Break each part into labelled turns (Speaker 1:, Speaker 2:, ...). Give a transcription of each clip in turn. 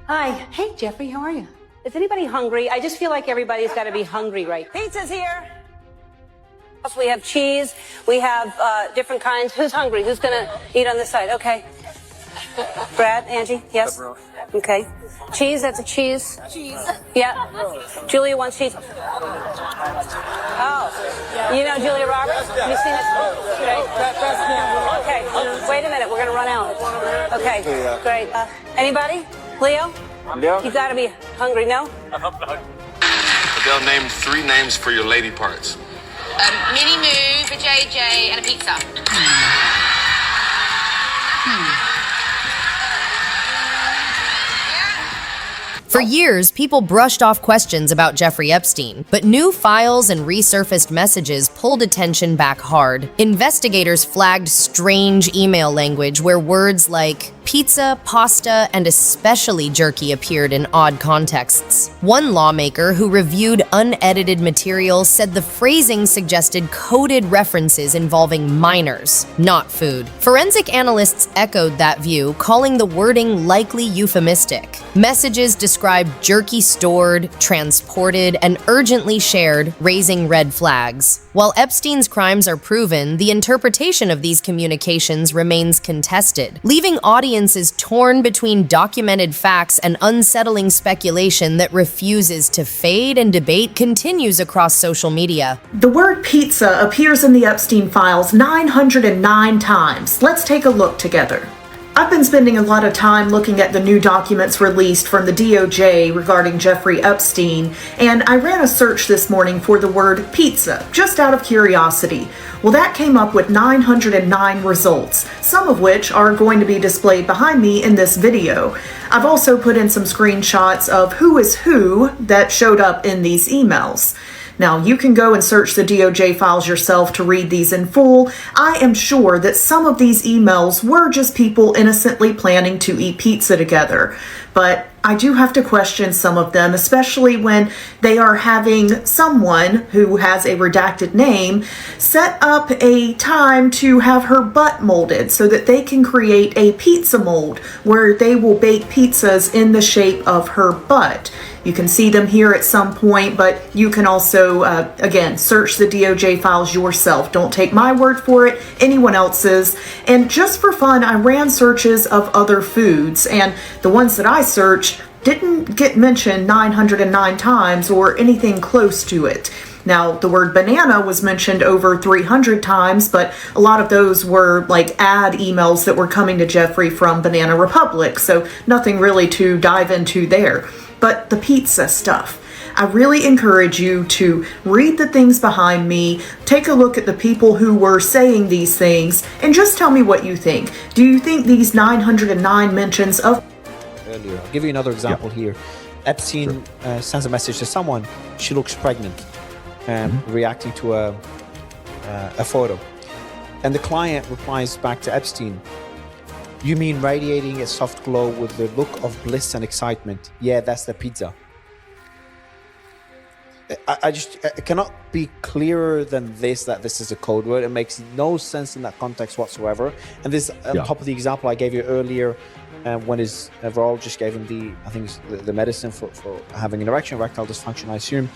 Speaker 1: Hi. Hey, Jeffrey, how are you? Is anybody hungry? I just feel like everybody's got to be hungry, right? Pizza's here. We have cheese. We have different kinds. Who's hungry? Who's going to eat on this side? Okay. Brad, Angie, yes? Okay. Cheese, that's a cheese. Cheese. Yeah. Julia wants cheese. Oh. You know Julia Roberts? Have you seen it? Okay. Wait a minute. We're going to run out. Okay. Great. Anybody? Leo?
Speaker 2: Leo?
Speaker 1: You got to be hungry, no?
Speaker 3: Adele, name 3 names for your lady parts.
Speaker 4: Mini Moo, a JJ, and a pizza.
Speaker 5: For years, people brushed off questions about Jeffrey Epstein, but new files and resurfaced messages pulled attention back hard. Investigators flagged strange email language where words like pizza, pasta, and especially jerky appeared in odd contexts. One lawmaker who reviewed unedited material said the phrasing suggested coded references involving minors, not food. Forensic analysts echoed that view, calling the wording likely euphemistic. Messages described jerky stored, transported, and urgently shared, raising red flags. While Epstein's crimes are proven, the interpretation of these communications remains contested, leaving audiences torn between documented facts and unsettling speculation that refuses to fade, and debate continues across social media.
Speaker 6: The word pizza appears in the Epstein files 909 times. Let's take a look together. I've been spending a lot of time looking at the new documents released from the DOJ regarding Jeffrey Epstein, and I ran a search this morning for the word pizza, just out of curiosity. Well, that came up with 909 results, some of which are going to be displayed behind me in this video. I've also put in some screenshots of who is who that showed up in these emails. Now, you can go and search the DOJ files yourself to read these in full. I am sure that some of these emails were just people innocently planning to eat pizza together. But I do have to question some of them, especially when they are having someone who has a redacted name set up a time to have her butt molded so that they can create a pizza mold where they will bake pizzas in the shape of her butt. You can see them here at some point, but you can also, again, search the DOJ files yourself. Don't take my word for it, anyone else's. And just for fun, I ran searches of other foods, and the ones that I searched didn't get mentioned 909 times or anything close to it. Now, the word banana was mentioned over 300 times, but a lot of those were like ad emails that were coming to Jeffrey from Banana Republic, so nothing really to dive into there. But the pizza stuff, I really encourage you to read the things behind me, take a look at the people who were saying these things, and just tell me what you think. Do you think these 909 mentions of...
Speaker 7: Earlier, I'll give you another example here. Epstein sends a message to someone, she looks pregnant, reacting to a photo. And the client replies back to Epstein, "You mean radiating a soft glow with the look of bliss and excitement? Yeah, that's the pizza." I cannot be clearer than this, that this is a code word. It makes no sense in that context whatsoever. And this, on top of the example I gave you earlier, when his virologist gave him the medicine for having an erection, erectile dysfunction, I assume,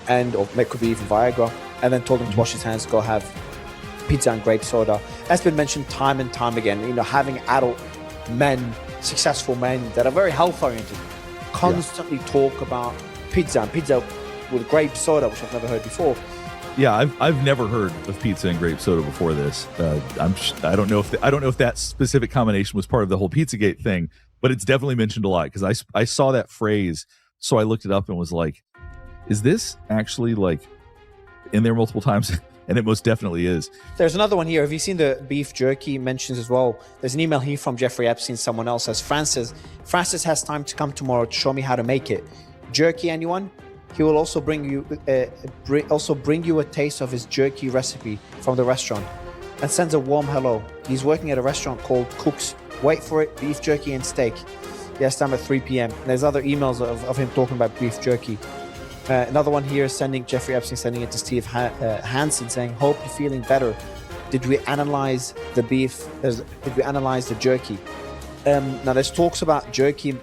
Speaker 7: or it could be even Viagra, and then told him to wash his hands, go have pizza and grape soda. That's been mentioned time and time again. You know, having adult men, successful men that are very health oriented, constantly talk about pizza and pizza with grape soda, which I've never heard before.
Speaker 8: Yeah, I've never heard of pizza and grape soda before this. I don't know if that specific combination was part of the whole Pizzagate thing, but it's definitely mentioned a lot because I saw that phrase, so I looked it up and was like, is this actually like in there multiple times? And it most definitely is.
Speaker 7: There's another one here. Have you seen the beef jerky mentions as well? There's an email here from Jeffrey Epstein. Someone else says, Francis has time to come tomorrow to show me how to make it. Jerky, anyone? He will also bring you a taste of his jerky recipe from the restaurant, and sends a warm hello. He's working at a restaurant called Cook's. Wait for it, beef jerky and steak. Yes, time at 3 p.m. And there's other emails of him talking about beef jerky. Another one here, Jeffrey Epstein sending it to Steve Hansen, saying, hope you're feeling better. Did we analyze the beef? Did we analyze the jerky? Now there's talks about jerky,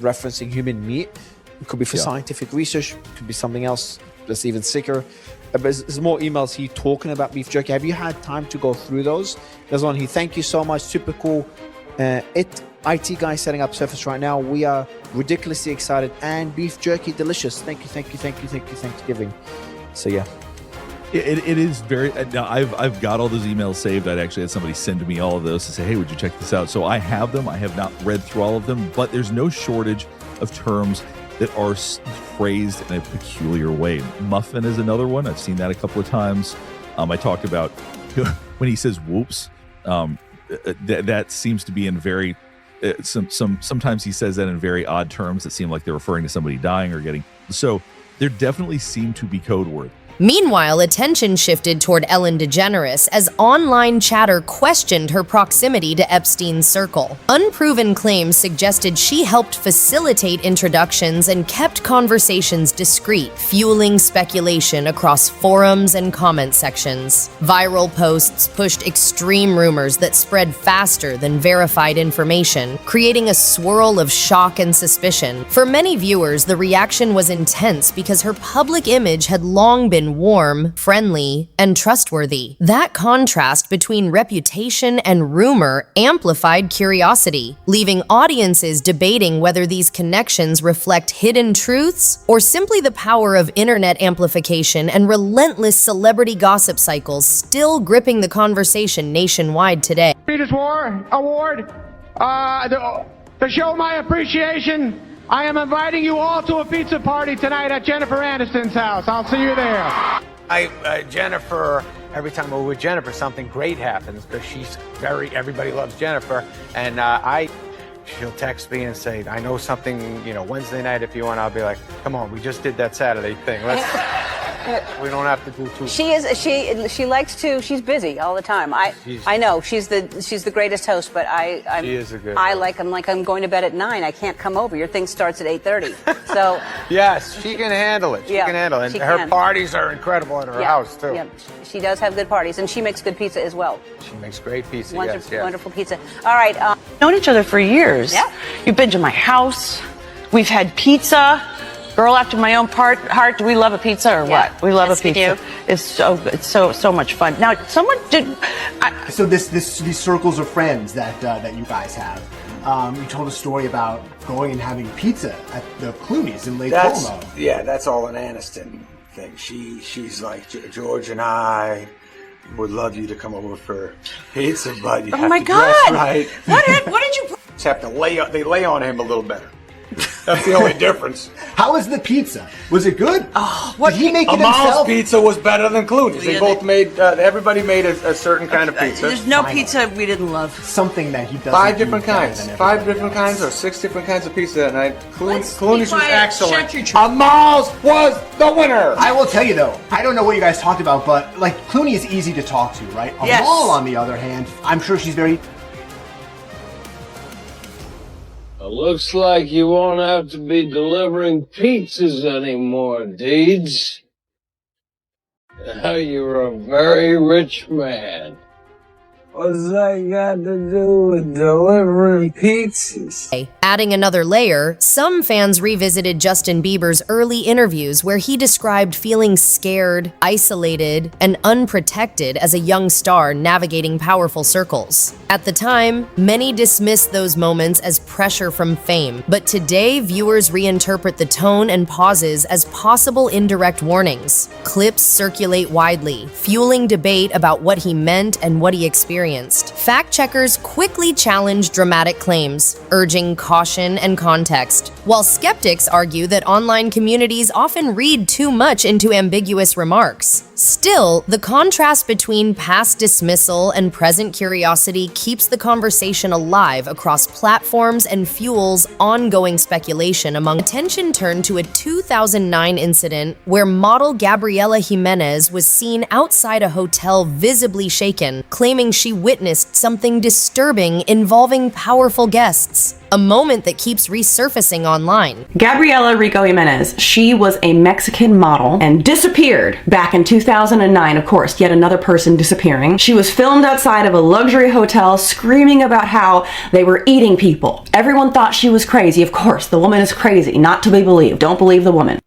Speaker 7: referencing human meat. It could be for scientific research, it could be something else that's even sicker. But there's more emails here talking about beef jerky. Have you had time to go through those? There's one here. Thank you so much. Super cool. IT guy setting up Surface right now. We are ridiculously excited, and beef jerky delicious. Thank you, Thanksgiving. So yeah.
Speaker 8: It is very. Now I've got all those emails saved. I'd actually had somebody send me all of those to say, hey, would you check this out? So I have them. I have not read through all of them, but there's no shortage of terms that are phrased in a peculiar way. Muffin is another one. I've seen that a couple of times. I talked about when he says whoops. That seems to be in very sometimes he says that in very odd terms that seem like they're referring to somebody dying or getting. So there definitely seem to be code words.
Speaker 5: Meanwhile, attention shifted toward Ellen DeGeneres as online chatter questioned her proximity to Epstein's circle. Unproven claims suggested she helped facilitate introductions and kept conversations discreet, fueling speculation across forums and comment sections. Viral posts pushed extreme rumors that spread faster than verified information, creating a swirl of shock and suspicion. For many viewers, the reaction was intense because her public image had long been warm, friendly, and trustworthy. That contrast between reputation and rumor amplified curiosity, leaving audiences debating whether these connections reflect hidden truths or simply the power of internet amplification and relentless celebrity gossip cycles still gripping the conversation nationwide today.
Speaker 2: Peter's Award, to show my appreciation, I am inviting you all to a pizza party tonight at Jennifer Aniston's house. I'll see you there.
Speaker 9: Jennifer, every time we're with Jennifer, something great happens because everybody loves Jennifer. And she'll text me and say, I know something, Wednesday night if you want. I'll be like, come on, we just did that Saturday thing. We don't have to do too.
Speaker 1: She likes to. She's busy all the time. I know she's the greatest host, but
Speaker 9: she is a good.
Speaker 1: I'm going to bed at 9. I can't come over. Your thing starts at 8:30. So
Speaker 9: yes, she can handle it. She can handle it. And her parties are incredible at her house too.
Speaker 1: Yeah, she does have good parties, and she makes good pizza as well.
Speaker 9: She makes great pizza.
Speaker 1: Wonderful pizza. All right.
Speaker 10: Known each other for years.
Speaker 1: Yeah.
Speaker 10: You've been to my house. We've had pizza. Girl after my own heart. Do we love a pizza or what? We love a pizza. It's so good. So much fun. Now, someone did.
Speaker 11: So these circles of friends that you guys have. You told a story about going and having pizza at the Clooney's in Lake Como.
Speaker 9: Yeah, that's all an Aniston thing. She's like, George and I would love you to come over for pizza, but you have to dress right.
Speaker 10: What did you?
Speaker 9: Just have to they lay on him a little better. That's the only difference.
Speaker 11: How was the pizza? Was it good?
Speaker 10: Oh, what?
Speaker 11: Did he make it
Speaker 9: Amal's
Speaker 11: himself?
Speaker 9: pizza was better than Clooney's. They both made. Everybody made a certain kind of pizza.
Speaker 10: There's no pizza we didn't love.
Speaker 11: Something that he doesn't.
Speaker 9: 5 different kinds. 5 different
Speaker 11: else.
Speaker 9: kinds or 6 different kinds of pizza that night. Clooney's was excellent.
Speaker 10: Amal's
Speaker 9: Amal's was the winner.
Speaker 11: I will tell you though, I don't know what you guys talked about, but like Clooney is easy to talk to, right?
Speaker 10: Yes.
Speaker 11: Amal, on the other hand, I'm sure she's very.
Speaker 12: Looks like you won't have to be delivering pizzas anymore, Deeds. Now you're a very rich man. What's that got to do with delivering pizzas?
Speaker 5: Adding another layer, some fans revisited Justin Bieber's early interviews where he described feeling scared, isolated, and unprotected as a young star navigating powerful circles. At the time, many dismissed those moments as pressure from fame, but today viewers reinterpret the tone and pauses as possible indirect warnings. Clips circulate widely, fueling debate about what he meant and what he experienced. Fact-checkers quickly challenge dramatic claims, urging caution and context, while skeptics argue that online communities often read too much into ambiguous remarks. Still, the contrast between past dismissal and present curiosity keeps the conversation alive across platforms and fuels ongoing speculation among. Attention turned to a 2009 incident where model Gabriela Jimenez was seen outside a hotel visibly shaken, claiming she she witnessed something disturbing involving powerful guests. A moment that keeps resurfacing online.
Speaker 13: Gabriela Rico Jimenez, she was a Mexican model and disappeared back in 2009. Of course, yet another person disappearing. She was filmed outside of a luxury hotel screaming about how they were eating people. Everyone thought she was crazy. Of course, the woman is crazy, not to be believed. Don't believe the woman.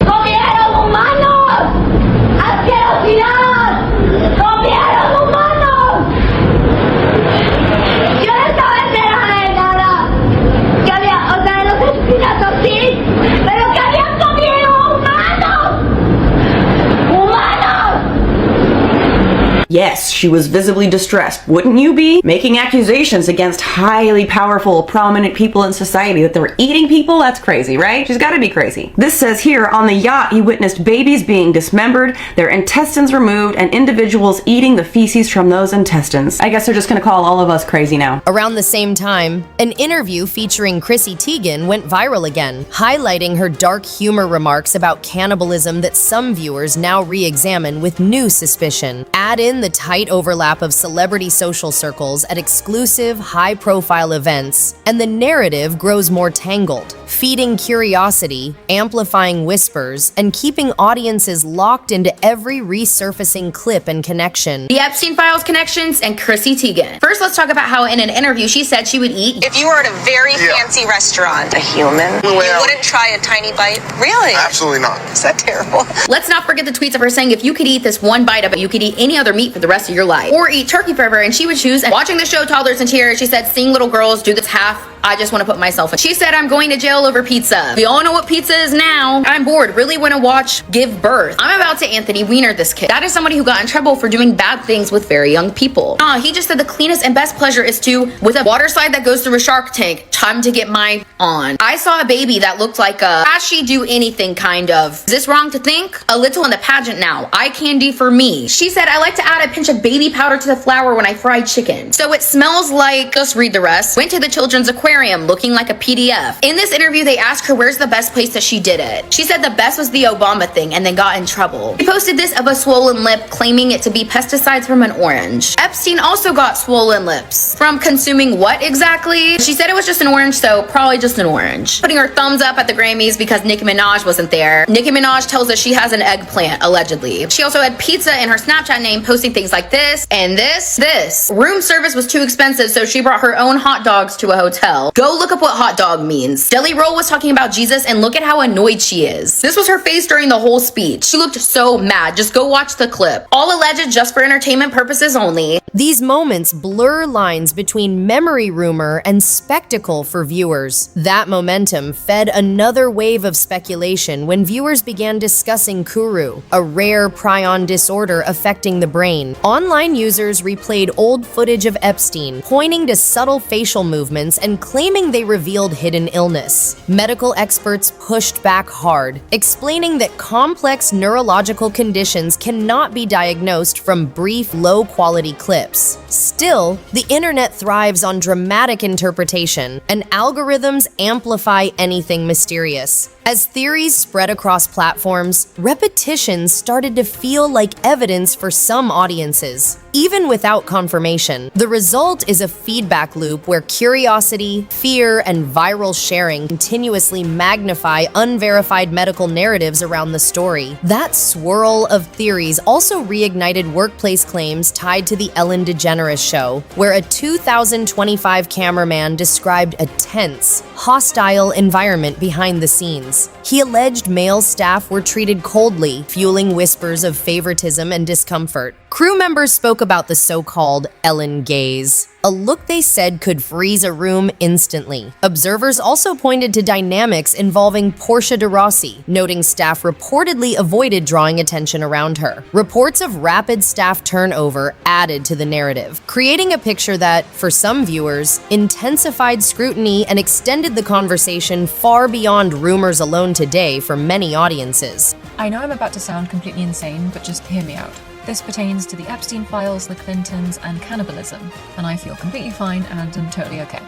Speaker 13: Yes, she was visibly distressed. Wouldn't you be? Making accusations against highly powerful, prominent people in society that they were eating people? That's crazy, right? She's gotta be crazy. This says here, on the yacht, he witnessed babies being dismembered, their intestines removed, and individuals eating the feces from those intestines. I guess they're just gonna call all of us crazy now.
Speaker 5: Around the same time, an interview featuring Chrissy Teigen went viral again, highlighting her dark humor remarks about cannibalism that some viewers now re-examine with new suspicion. Add in the tight overlap of celebrity social circles at exclusive, high-profile events, and the narrative grows more tangled, feeding curiosity, amplifying whispers, and keeping audiences locked into every resurfacing clip and connection.
Speaker 14: The Epstein Files connections and Chrissy Teigen. First, let's talk about how in an interview she said she would eat.
Speaker 4: If you were at a very fancy restaurant, a human, you wouldn't try a tiny bite? Really?
Speaker 3: Absolutely not.
Speaker 4: Is that terrible?
Speaker 14: Let's not forget the tweets of her saying if you could eat this one bite of it, you could eat any other meat for the rest of your life. Or eat turkey forever, and she would choose. And watching the show Toddlers in Tears, she said, seeing little girls do this half, I just want to put myself in. She said, I'm going to jail over pizza. We all know what pizza is now. I'm bored. Really want to watch Give Birth. I'm about to Anthony Weiner this kid. That is somebody who got in trouble for doing bad things with very young people. He just said the cleanest and best pleasure is to, with a water slide that goes through a shark tank, time to get mine on. I saw a baby that looked like a Has She Do Anything kind of. Is this wrong to think? A little in the pageant now. Eye candy for me. She said, I like to add a pinch of baby powder to the flour when I fry chicken. So it smells like, just read the rest. Went to the children's aquarium looking like a PDF. In this interview, they asked her where's the best place that she did it. She said the best was the Obama thing and then got in trouble. She posted this of a swollen lip, claiming it to be pesticides from an orange. Epstein also got swollen lips. From consuming what exactly? She said it was just an orange, so probably just an orange. Putting her thumbs up at the Grammys because Nicki Minaj wasn't there. Nicki Minaj tells us she has an eggplant, allegedly. She also had pizza in her Snapchat name, posting things like this and this. Room service was too expensive, so she brought her own hot dogs to a hotel. Go look up what hot dog means. Deli Roll was talking about Jesus, and look at how annoyed she is. This was her face during the whole speech. She looked so mad. Just go watch the clip. All alleged, just for entertainment purposes only.
Speaker 5: These moments blur lines between memory rumor and spectacle for viewers. That momentum fed another wave of speculation when viewers began discussing Kuru, a rare prion disorder affecting the brain. Online users replayed old footage of Epstein, pointing to subtle facial movements and claiming they revealed hidden illness. Medical experts pushed back hard, explaining that complex neurological conditions cannot be diagnosed from brief, low-quality clips. Still, the internet thrives on dramatic interpretation, and algorithms amplify anything mysterious. As theories spread across platforms, repetition started to feel like evidence for some audiences. Even without confirmation, the result is a feedback loop where curiosity, fear, and viral sharing continuously magnify unverified medical narratives around the story. That swirl of theories also reignited workplace claims tied to the Ellen DeGeneres show, where a 2025 cameraman described a tense, hostile environment behind the scenes. He alleged male staff were treated coldly, fueling whispers of favoritism and discomfort. Crew members spoke about the so-called Ellen gaze, a look they said could freeze a room instantly. Observers also pointed to dynamics involving Portia de Rossi, noting staff reportedly avoided drawing attention around her. Reports of rapid staff turnover added to the narrative, creating a picture that, for some viewers, intensified scrutiny and extended the conversation far beyond rumors alone today for many audiences.
Speaker 15: I know I'm about to sound completely insane, but just hear me out. This pertains to the Epstein files, the Clintons, and cannibalism, and I feel completely fine and I'm totally okay.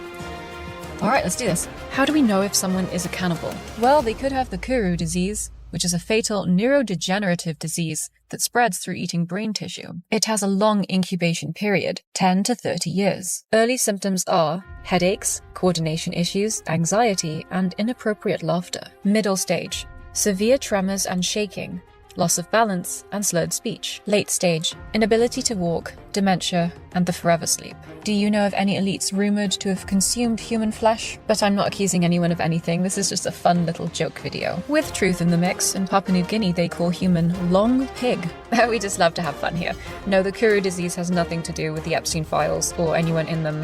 Speaker 15: Alright, let's do this. How do we know if someone is a cannibal? Well, they could have the Kuru disease, which is a fatal neurodegenerative disease that that spreads through eating brain tissue. It has a long incubation period, 10 to 30 years. Early symptoms are headaches, coordination issues, anxiety, and inappropriate laughter. Middle stage, severe tremors and shaking, loss of balance, and slurred speech. Late stage, inability to walk, dementia, and the forever sleep. Do you know of any elites rumored to have consumed human flesh? But I'm not accusing anyone of anything, this is just a fun little joke video. With truth in the mix, in Papua New Guinea they call human long pig. We just love to have fun here. No, the Kuru disease has nothing to do with the Epstein files or anyone in them.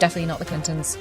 Speaker 15: Definitely not the Clintons.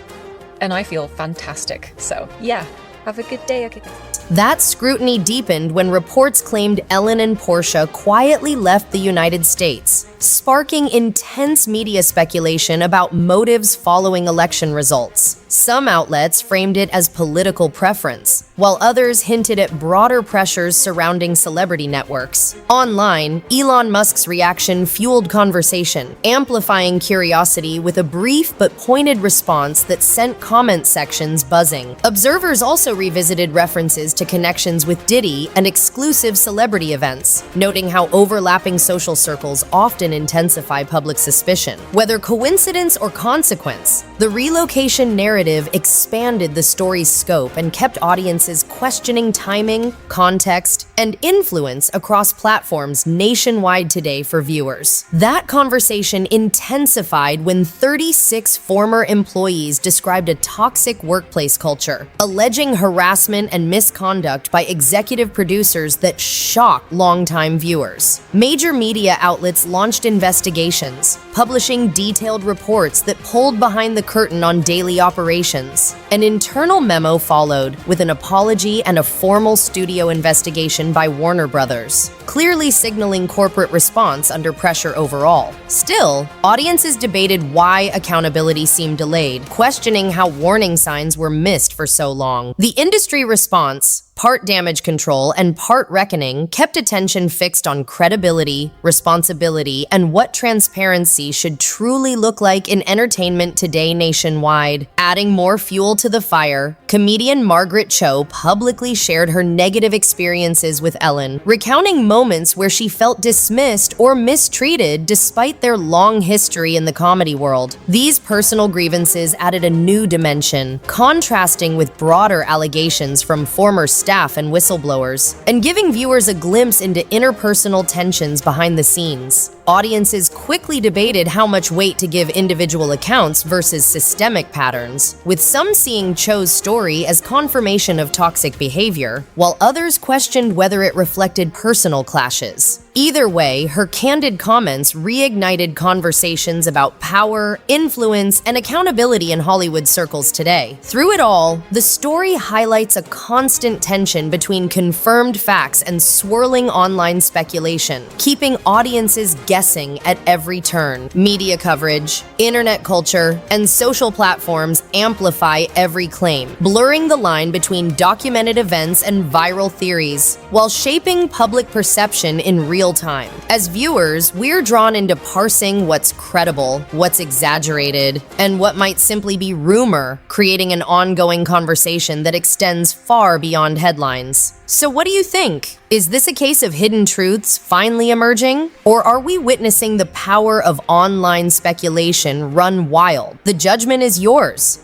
Speaker 15: And I feel fantastic, so yeah. Have a good day, okay?
Speaker 5: That scrutiny deepened when reports claimed Ellen and Portia quietly left the United States, sparking intense media speculation about motives following election results. Some outlets framed it as political preference, while others hinted at broader pressures surrounding celebrity networks. Online, Elon Musk's reaction fueled conversation, amplifying curiosity with a brief but pointed response that sent comment sections buzzing. Observers also revisited references to connections with Diddy and exclusive celebrity events, noting how overlapping social circles often intensify public suspicion. Whether coincidence or consequence, the relocation narrative expanded the story's scope and kept audiences questioning timing, context, and influence across platforms nationwide today for viewers. That conversation intensified when 36 former employees described a toxic workplace culture, alleging harassment and misconduct by executive producers that shocked longtime viewers. Major media outlets launched investigations, publishing detailed reports that pulled behind the curtain on daily operations. An internal memo followed, with an apology and a formal studio investigation by Warner Brothers, clearly signaling corporate response under pressure overall. Still, audiences debated why accountability seemed delayed, questioning how warning signs were missed for so long. The industry response, part damage control and part reckoning, kept attention fixed on credibility, responsibility, and what transparency should truly look like in entertainment today nationwide. Adding more fuel to the fire, comedian Margaret Cho publicly shared her negative experiences with Ellen, recounting moments where she felt dismissed or mistreated despite their long history in the comedy world. These personal grievances added a new dimension, contrasting with broader allegations from former staff and whistleblowers, and giving viewers a glimpse into interpersonal tensions behind the scenes. Audiences quickly debated how much weight to give individual accounts versus systemic patterns, with some seeing Cho's story as confirmation of toxic behavior, while others questioned whether it reflected personal clashes. Either way, her candid comments reignited conversations about power, influence, and accountability in Hollywood circles today. Through it all, the story highlights a constant tension between confirmed facts and swirling online speculation, keeping audiences guessing at every turn. Media coverage, internet culture, and social platforms amplify every claim, blurring the line between documented events and viral theories, while shaping public perception in real time. As viewers, we're drawn into parsing what's credible, what's exaggerated, and what might simply be rumor, creating an ongoing conversation that extends far beyond headlines. So what do you think? Is this a case of hidden truths finally emerging? Or are we witnessing the power of online speculation run wild? The judgment is yours.